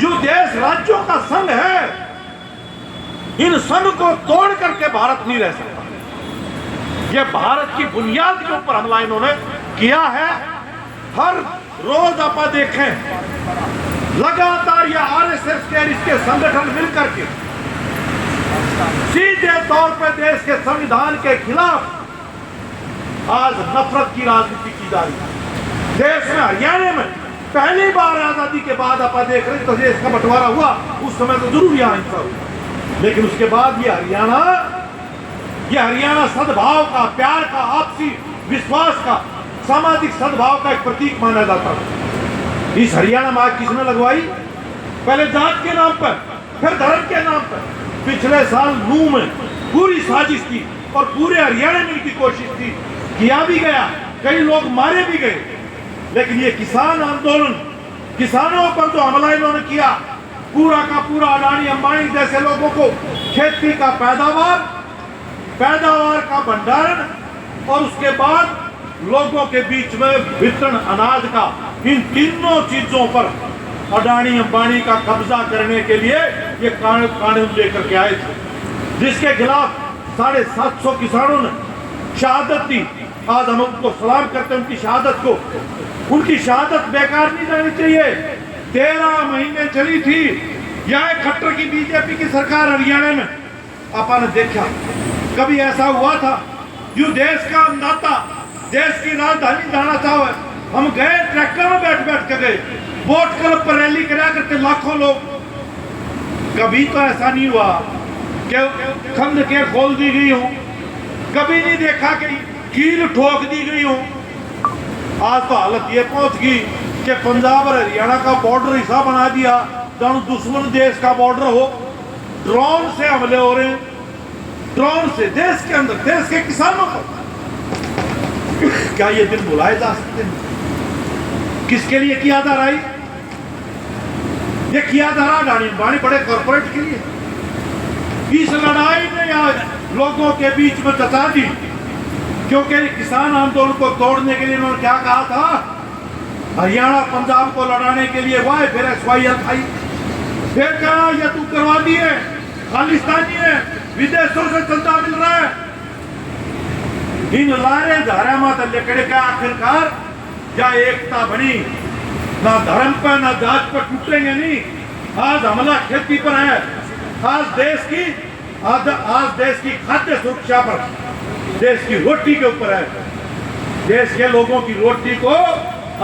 जो देश राज्यों का संघ है, इन संघ को तोड़ करके भारत नहीं रह सकता। ये भारत की बुनियाद के ऊपर हमला इन्होंने किया है। हर रोज आप देखें लगातार ये आरएसएस के इसके संगठन मिलकर के सीधे तौर पर देश के संविधान के खिलाफ आज नफरत की राजनीति की जा रही है। देश में हरियाणा में पहली बार आजादी के बाद आप देख रहे तो देश का बंटवारा हुआ, उस समय तो जरूर यहाँ हिंसा हुई, लेकिन उसके बाद ये हरियाणा सद्भाव का, प्यार का, आपसी विश्वास का, सामाजिक सद्भाव का एक प्रतीक माना जाता है। इस हरियाणा में आग किसने लगवाई? पहले जात के नाम पर, फिर धर्म के नाम पर। पिछले साल नूह में पूरी साजिश थी और पूरे हरियाणा में इनकी कोशिश थी, किया भी गया, कई लोग मारे भी गए, लेकिन ये किसान आंदोलन, किसानों पर जो हमला इन्होंने किया, पूरा का पूरा अडानी अंबानी जैसे लोगों को खेती का पैदावार का भंडारण और उसके बाद लोगों के बीच में वितरण अनाज का, इन तीनों चीजों पर अडानी अंबानी का कब्जा करने के लिए ये कानून लेकर के आए थे, जिसके खिलाफ 750 किसानों ने शहादत दी। आज हम उनको सलाम करते हैं, उनकी शहादत को। उनकी शहादत बेकार नहीं जानी चाहिए। 13 महीने चली थी यह खट्टर की बीजेपी की सरकार हरियाणा में। आपने देखा कभी ऐसा हुआ था? जो देश का अन्नदाता, देश की राजधानी जाना चाहे, हम गए ट्रैक्टर में बैठ के गए, वोट क्लब पर रैली करा करते लाखों लोग। कभी तो ऐसा नहीं हुआ कि खंड के खोल दी गई हो, कभी नहीं देखा कि कील ठोक दी गई हो। आज तो हालत ये पहुंच गई कि पंजाब और हरियाणा का बॉर्डर हिस्सा बना दिया, जहाँ दुश्मन देश का बॉर्डर हो। ड्रोन से हमले हो रहे हैं, ड्रोन से देश के अंदर, देश के किसानों पर। क्या ये दिन भुलाए जा सकते हैं? किसके लिए किया जा रहा है? ये किया जा रहा अडानी अंबानी बड़े कॉर्पोरेट के लिए। इस लड़ाई ने लोगों के बीच में चचा दी, क्योंकि किसान आंदोलन को तोड़ने के लिए उन्होंने क्या कहा था? हरियाणा पंजाब को लड़ाने के लिए वाई, फिर SYL खाई, फिर कहा ये तू करवा दी है, खालिस्तानी है, विदेशों से चंदा मिल रहा है। इन लारे धारा माता लेकड़े का आखिरकार क्या एकता बनी? ना धर्म पर ना जात पर टूटेंगे नहीं। आज हमला खेती पर है, आज देश की खाद्य सुरक्षा पर, देश की रोटी के ऊपर है। देश के लोगों की रोटी को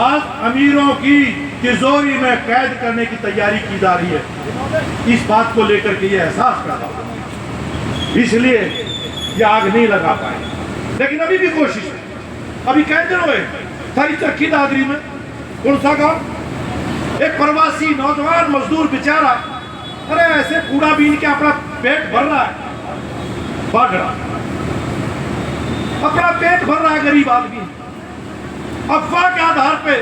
आज अमीरों की तिजोरी में कैद करने की तैयारी की जा रही है। इस बात को लेकर के ये एहसास कर रहा है, इसलिए ये आग नहीं लगा पाए, लेकिन अभी भी कोशिश है। अभी कई दिन हुए सारी चरखी दादरी में, कौन सा गांव, एक प्रवासी नौजवान मजदूर बेचारा, अरे ऐसे कूड़ा बीन के अपना पेट भर रहा है, बागड़ा अपना पेट भर रहा है गरीब आदमी। अफवाह के आधार पे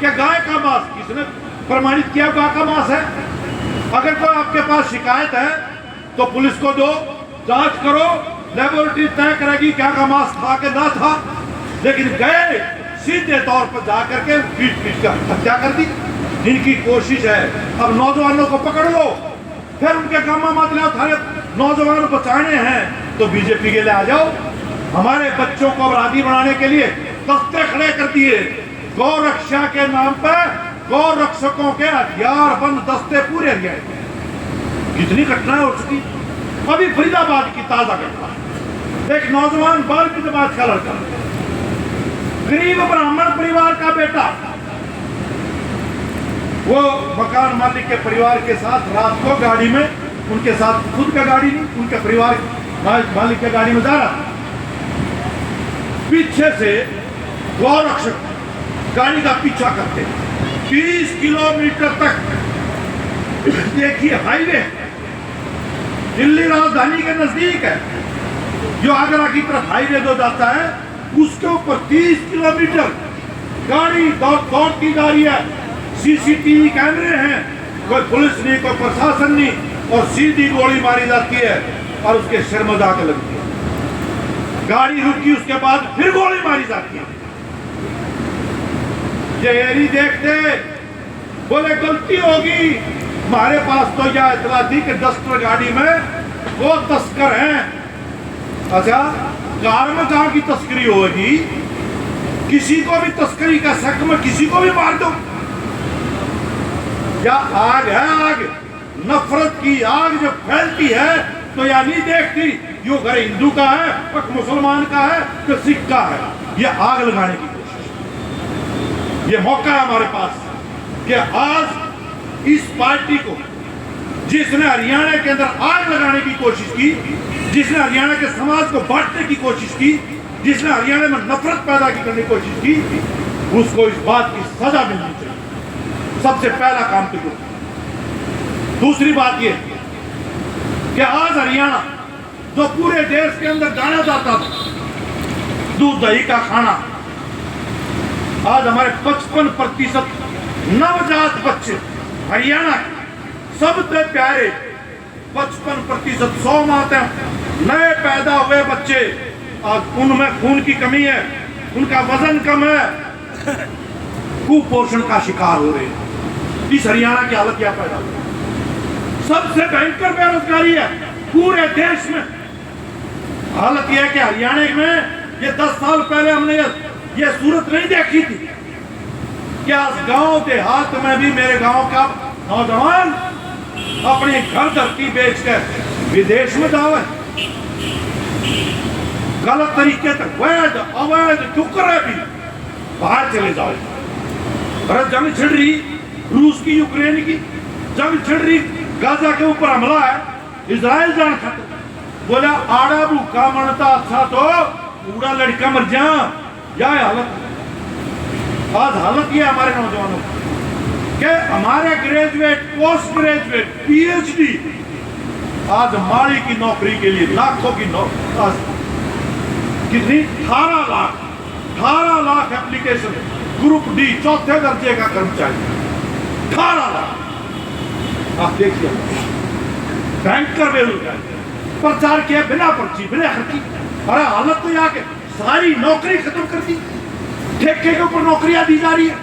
क्या गाय का मांस, किसने प्रमाणित किया गाय का मांस है? अगर कोई आपके पास शिकायत है तो पुलिस को दो, जांच करो, लेबोरेटरी तय करेगी क्या का मांस था कि ना था। लेकिन गए सीधे तौर पर जाकर के पीट कर हत्या कर दी। इनकी कोशिश है अब नौजवानों को पकड़ लो, फिर उनके गामा मत ले, थारे नौजवान बचाने हैं तो बीजेपी के लिए आ जाओ। हमारे बच्चों को अपराधी बनाने के लिए दस्ते खड़े कर दिए। गौ रक्षा के नाम पर गौ रक्षकों के हथियार बंद दस्ते पूरे हरियाणा। कितनी घटनाएं हो चुकी। अभी फरीदाबाद की ताजा घटना, एक नौजवान 12वीं जमात का लड़का, गरीब ब्राह्मण परिवार का बेटा, वो मकान मालिक के परिवार के साथ रात को गाड़ी में, उनके साथ खुद का गाड़ी नहीं, उनके परिवार मालिक के गाड़ी में जा रहा, पीछे से गौ रक्षक गाड़ी का पीछा करते 30 किलोमीटर तक। देखिए हाईवे दिल्ली राजधानी के नजदीक है, जो आगरा की तरफ हाईवे जो जाता है उसके ऊपर 30 किलोमीटर गाड़ी दौड़ती जा रही है। CCTV कैमरे हैं, कोई पुलिस नहीं, कोई प्रशासन नहीं, और सीधी गोली मारी जाती है और उसके सिर में जाकर लगती है। गाड़ी रुकी, उसके बाद फिर गोली मारी जाती है। ये देखते बोले गलती होगी, हमारे पास तो यह इतला थी कि डस्टर गाड़ी में वो तस्कर हैं। अच्छा, कार में कहाँ की तस्करी होगी? किसी को भी तस्करी का शक में किसी को भी मार दो। या आग है, आग नफरत की आग जो फैलती है तो या नहीं देखती यो घर हिंदू का है, पक मुसलमान का है, तो सिख का है। ये आग लगाने की कोशिश, ये मौका है हमारे पास कि आज इस पार्टी को, जिसने हरियाणा के अंदर आग लगाने की कोशिश की, जिसने हरियाणा के समाज को बांटने की कोशिश की, जिसने हरियाणा में नफरत पैदा करने की कोशिश की, उसको इस बात की सजा मिलनी चाहिए। सबसे पहला काम तो। दूसरी बात यह कि आज हरियाणा जो पूरे देश के अंदर जाना जाता था दूध दही का खाना, आज हमारे 55% नवजात बच्चे हरियाणा के सबसे प्यारे 55% 100 माते नए पैदा हुए बच्चे, आज उनमें खून की कमी है, उनका वजन कम है, कुपोषण का शिकार हो रहे हैं। इस हरियाणा की हालत क्या पैदा हुई? सबसे भयंकर बेरोजगारी है पूरे देश में। हालत यह है कि हरियाणा में ये 10 साल पहले हमने ये सूरत नहीं देखी थी। क्या गांव देहात में भी मेरे गांव का नौजवान अपने घर धरती बेचकर विदेश में जावे, गलत तरीके से वैध अवैध टुकड़े भी बाहर चले जाओ। अरे जंग छिड़ रही रूस की, यूक्रेन की जंग छिड़ रही, गाजा के ऊपर हमला है, इजराइल जान खाता बोला आड़ा भूखा मनता अच्छा तो पूरा लड़का मर जा। क्या हालत? आज हालत ये हमारे नौजवानों के, हमारे ग्रेजुएट, पोस्ट ग्रेजुएट, पीएचडी आज माली की नौकरी के लिए लाखों की नौकरी, कितनी 18 लाख एप्लीकेशन, ग्रुप डी 4थे दर्जे का कर्मचारी 18 लाख। आप देखिए बैंकर बेरोजगार, प्रचार किया बिना पर्ची बिना खर्ची। अरे हालत तो यहाँ के सारी नौकरी खत्म कर दी, ठेके के ऊपर नौकरियां दी जा रही है,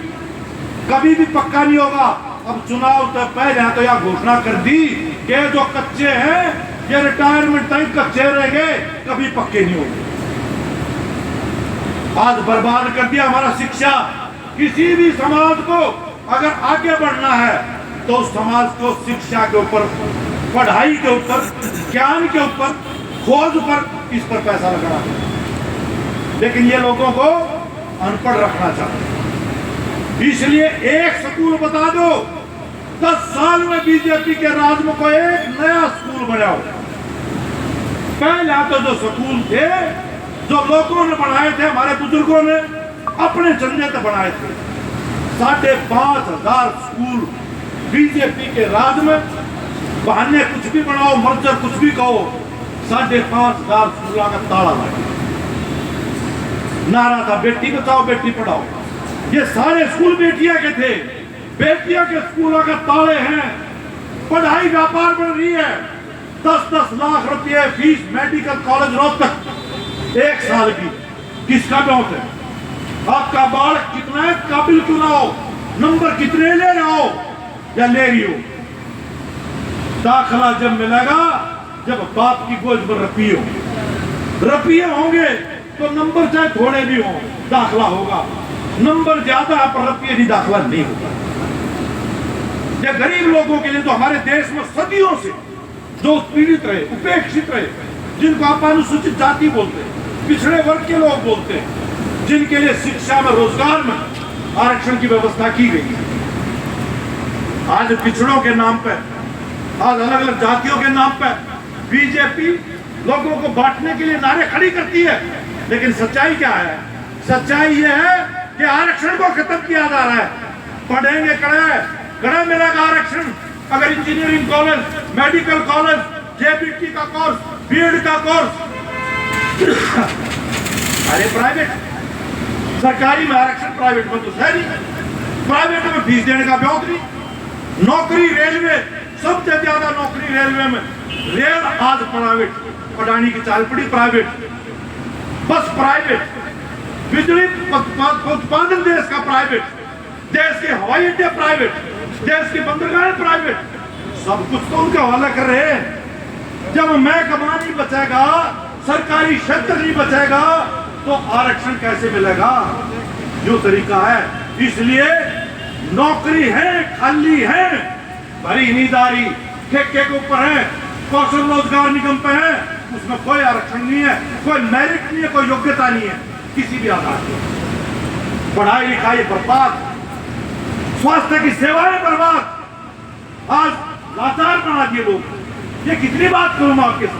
कभी भी पक्का नहीं होगा। अब चुनाव तक पहले तो यह घोषणा कर दी कि जो कच्चे हैं ये रिटायरमेंट तक कच्चे रहेंगे, कभी पक्के नहीं होंगे। आज बर्बाद कर दिया हमारा शिक्षा। किसी भी समाज को अगर आगे बढ़ना है तो उस समाज को शिक्षा के ऊपर, पढ़ाई के ऊपर, ज्ञान के ऊपर, खोज पर, इस पर पैसा लगाना है। लेकिन ये लोगों को अनपढ़ रखना चाहते, इसलिए एक स्कूल बता दो। 10 साल में बीजेपी के राज में कोई एक नया स्कूल बनाओ। पहले तो जो स्कूल थे जो लोगों ने बनाए थे, हमारे बुजुर्गों ने अपने चंदे से बनाए थे, 5,500 स्कूल बीजेपी के राज में। बहाने कुछ भी बनाओ, मर्जर कुछ भी कहो, 5,500 स्कूलों का ताला लगा। नारा था बेटी बचाओ बेटी पढ़ाओ। ये सारे स्कूल बेटियां के थे, बेटियों के स्कूलों का ताले हैं। पढ़ाई व्यापार बढ़ रही है। 10-10 लाख रुपए फीस मेडिकल कॉलेज रोहतक 1 साल की। किसका डॉट है? आपका बालक कितना है, काबिल क्यों ना हो, नंबर कितने ले रहे हो या ले रही हो। दाखला जब मिलेगा जब बाप की गोद पर रुपये होंगे तो नंबर चाहे थोड़े भी हो दाखला होगा, नंबर ज्यादा पर रुपये नहीं दाखला नहीं होगा। ये गरीब लोगों के लिए तो हमारे देश में सदियों से जो पीड़ित रहे, उपेक्षित रहे, जिनको आप अनुसूचित जाति बोलते हैं, पिछड़े वर्ग के लोग बोलते हैं, जिनके लिए शिक्षा में, रोजगार में आरक्षण की व्यवस्था की गई है। आज पिछड़ों के नाम पर, आज अलग अलग जातियों के नाम पर बीजेपी लोगों को बांटने के लिए नारे खड़ी करती है। लेकिन सच्चाई क्या है? सच्चाई यह है कि आरक्षण को खत्म किया जा रहा है। पढ़ेंगे कड़े मिलेगा आरक्षण। अगर engineering college, medical college, JBT का कोर्स, बीएड का कोर्स, अरे प्राइवेट, सरकारी में आरक्षण, प्राइवेट में तो है नहीं। प्राइवेट में फीस देने का ब्यौत नहीं। नौकरी रेलवे, सबसे ज्यादा नौकरी रेलवे में, रेल आज प्राइवेट, अडानी की चाल पड़ी प्राइवेट, बस प्राइवेट, बिजली उत्पादन देश का प्राइवेट, देश के हवाई अड्डे प्राइवेट, देश की बंदरगाहें प्राइवेट, सब कुछ तो उनका हवाला कर रहे हैं। जब महकमा नहीं बचेगा, सरकारी क्षेत्र नहीं बचेगा, तो आरक्षण कैसे मिलेगा? जो तरीका है, इसलिए नौकरी है, खाली है, भरी नीदारी ठेके के ऊपर है, कौशल रोजगार निगम पे है, उसमें कोई आरक्षण नहीं है, कोई मेरिट नहीं है, कोई योग्यता नहीं है किसी भी आधार पर। पढ़ाई लिखाई बर्बाद, स्वास्थ्य की सेवाएं बर्बाद, आज लाचार बना दिए लोग। ये कितनी बात करूं मैं आपके साथ।